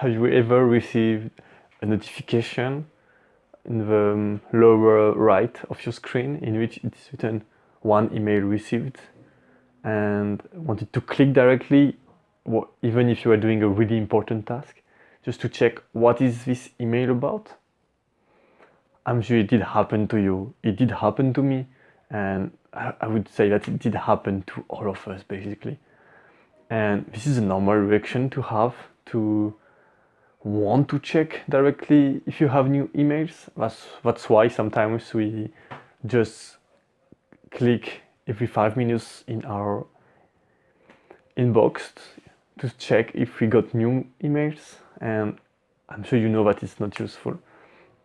Have you ever received a notification in the lower right of your screen in which it's written one email received and wanted to click directly, even if you are doing a really important task, just to check what is this email about? I'm sure it did happen to you. It did happen to me, and I would say that it did happen to all of us basically. And this is a normal reaction to have, to want to check directly if you have new emails. That's why sometimes we just click every 5 minutes in our inbox to check if we got new emails, and I'm sure you know that it's not useful.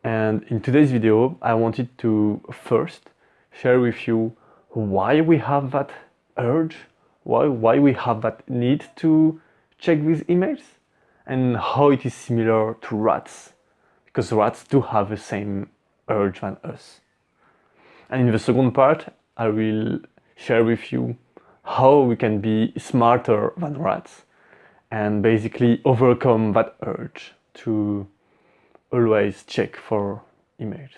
And in today's video, I wanted to first share with you why we have that urge, why we have that need to check these emails, and how it is similar to rats, because rats do have the same urge than us. And in the second part, I will share with you how we can be smarter than rats and basically overcome that urge to always check for emails.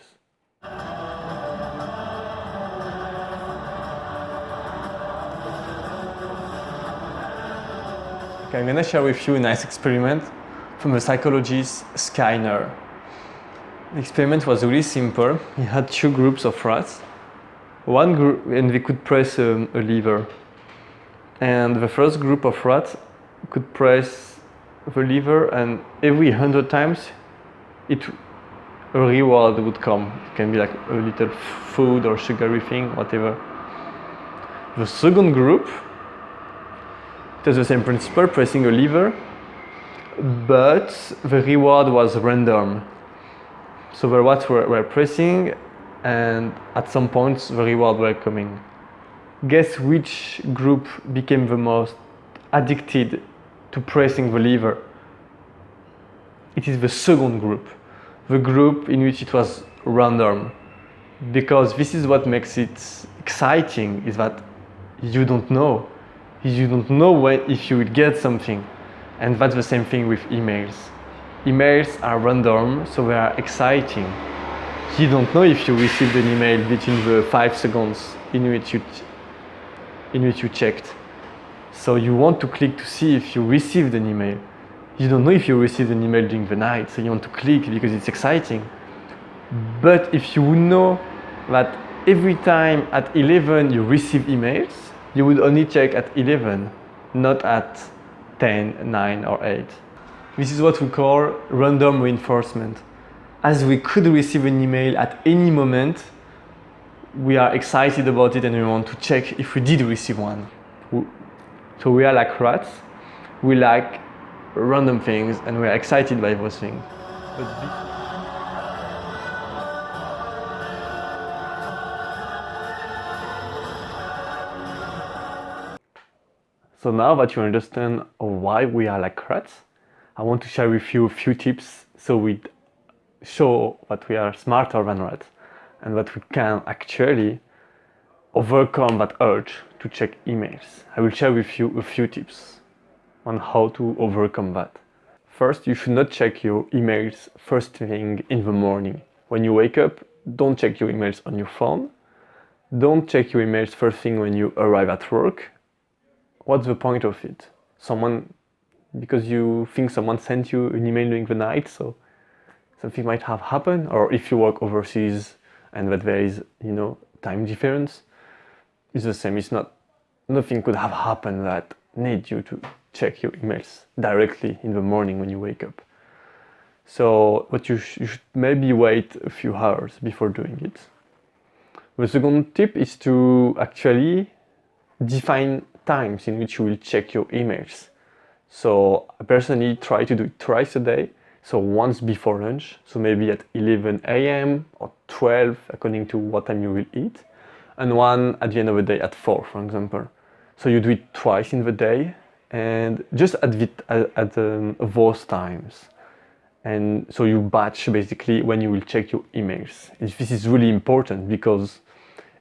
Okay, I'm gonna share with you a nice experiment from the psychologist Skinner. The experiment was really simple. He had two groups of rats. One group, and they could press a lever. And the first group of rats could press the lever, and every 100 times a reward would come. It can be like a little food or sugary thing, whatever. The second group, it has the same principle, pressing a lever, but the reward was random. So the rats were pressing, and at some points the reward were coming. Guess which group became the most addicted to pressing the lever? It is the second group, the group in which it was random. Because this is what makes it exciting, is that you don't know. You don't know when, if you will get something. And that's the same thing with emails. Emails are random, so they are exciting. You don't know if you received an email between the 5 seconds in which you checked. So you want to click to see if you received an email. You don't know if you received an email during the night, so you want to click because it's exciting. But if you would know that every time at 11 you receive emails, you would only check at 11, not at 10, 9 or 8. This is what we call random reinforcement. As we could receive an email at any moment, we are excited about it and we want to check if we did receive one. So we are like rats, we like random things and we are excited by those things. So now that you understand why we are like rats, I want to share with you a few tips so we show that we are smarter than rats and that we can actually overcome that urge to check emails. I will share with you a few tips on how to overcome that. First, you should not check your emails first thing in the morning. When you wake up, don't check your emails on your phone. Don't check your emails first thing when you arrive at work. What's the point of it? Because you think someone sent you an email during the night, so something might have happened, or if you work overseas and that there is, time difference, it's the same. Nothing could have happened that need you to check your emails directly in the morning when you wake up. So, but you should maybe wait a few hours before doing it. The second tip is to actually define times in which you will check your emails. So I personally try to do it twice a day. So once before lunch, so maybe at 11 a.m. or 12, according to what time you will eat, and one at the end of the day at 4, for example. So you do it twice in the day, and just at those times. And so you batch basically when you will check your emails. And this is really important because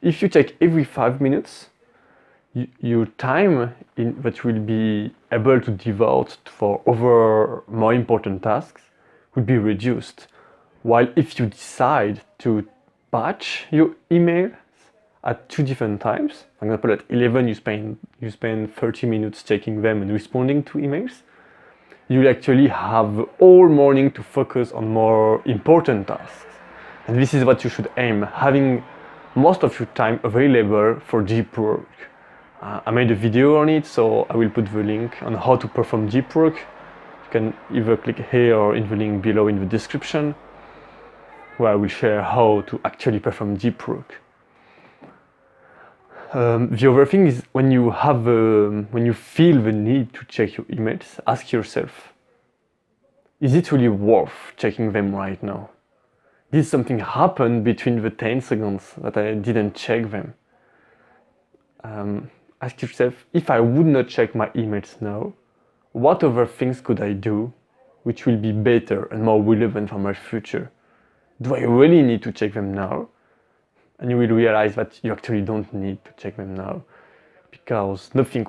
if you check every 5 minutes, your time that will be able to devote for other more important tasks will be reduced. While if you decide to batch your emails at 2 different times, for example, at 11 you spend 30 minutes checking them and responding to emails, you'll actually have all morning to focus on more important tasks. And this is what you should aim, having most of your time available for deep work. I made a video on it, so I will put the link on how to perform deep work. You can either click here or in the link below in the description, where I will share how to actually perform deep work. The other thing is when you feel the need to check your emails, ask yourself, is it really worth checking them right now? Did something happen between the 10 seconds that I didn't check them? Ask yourself, if I would not check my emails now, what other things could I do which will be better and more relevant for my future? Do I really need to check them now? And you will realize that you actually don't need to check them now, because nothing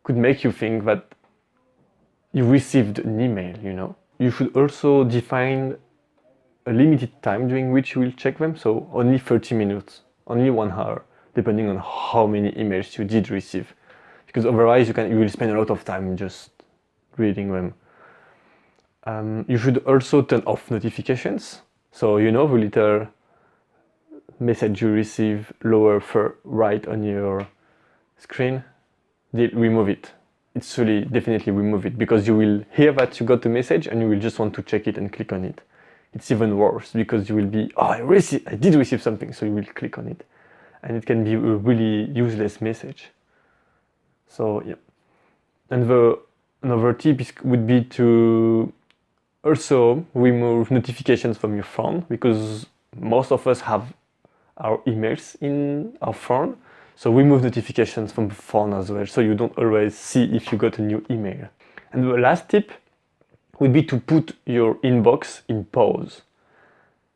could make you think that you received an email, you know. You should also define a limited time during which you will check them, so only 30 minutes, only 1 hour, depending on how many emails you did receive, because otherwise you will spend a lot of time just reading them. You should also turn off notifications, so you know the little message you receive lower right on your screen, remove it. It's really definitely remove it, because you will hear that you got a message and you will just want to check it and click on it. It's even worse, because you will be, oh, I did receive something, so you will click on it, and it can be a really useless message. So yeah. And another tip would be to also remove notifications from your phone, because most of us have our emails in our phone. So remove notifications from the phone as well, so you don't always see if you got a new email. And the last tip would be to put your inbox in pause.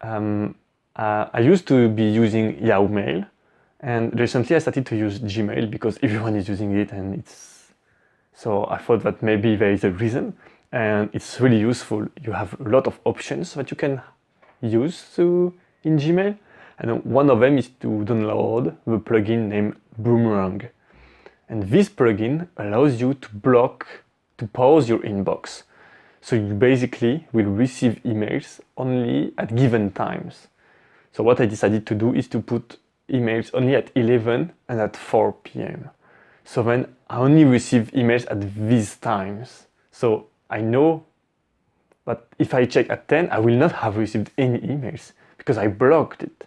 I used to be using Yahoo Mail, and recently I started to use Gmail because everyone is using it, and so I thought that maybe there is a reason, and it's really useful. You have a lot of options that you can use in Gmail, and one of them is to download the plugin named Boomerang. And this plugin allows you to pause your inbox. So you basically will receive emails only at given times. So what I decided to do is to put emails only at 11 and at 4 p.m. So then I only receive emails at these times. So I know that if I check at 10, I will not have received any emails because I blocked it.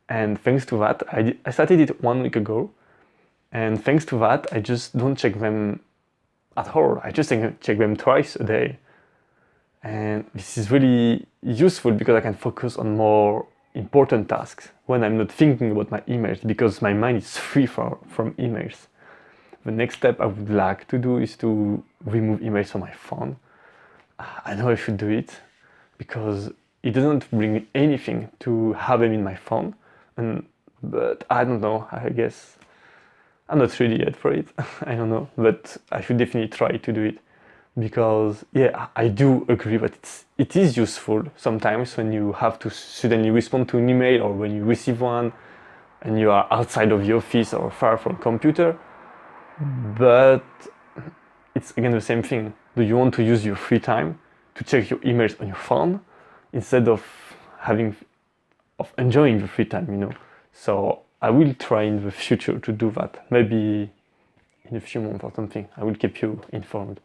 And thanks to that, I started it 1 week ago. And thanks to that, I just don't check them at all. I just check them twice a day. And this is really useful because I can focus on more important tasks when I'm not thinking about my emails, because my mind is free from emails. The next step I would like to do is to remove emails from my phone. I know I should do it because it doesn't bring anything to have them in my phone. But I don't know, I guess I'm not ready yet for it. I don't know, but I should definitely try to do it, because yeah, I do agree that it is useful sometimes when you have to suddenly respond to an email, or when you receive one and you are outside of the office or far from computer. But it's again the same thing. Do you want to use your free time to check your emails on your phone instead of enjoying the free time, you know? So I will try in the future to do that. Maybe in a few months or something. I will keep you informed.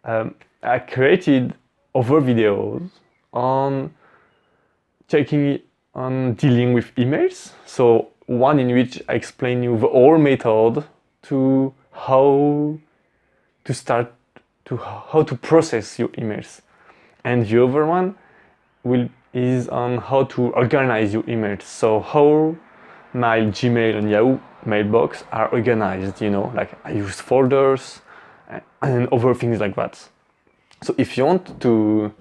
I created other videos on dealing with emails. So one in which I explain you the whole method to how to process your emails. And the other one is on how to organize your emails. So how my Gmail and Yahoo mailbox are organized, you know, like I use folders and other things like that. So if you want to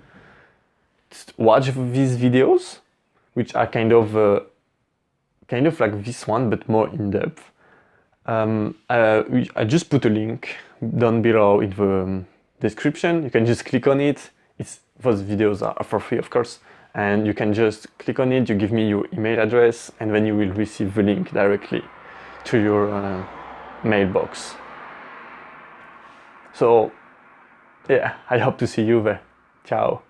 watch these videos, which are kind of like this one but more in depth, I just put a link down below in the description. You can just click on it. Those videos are for free, of course, and you can just click on it. You give me your email address, and then you will receive the link directly to your mailbox. So, yeah, I hope to see you there. Ciao.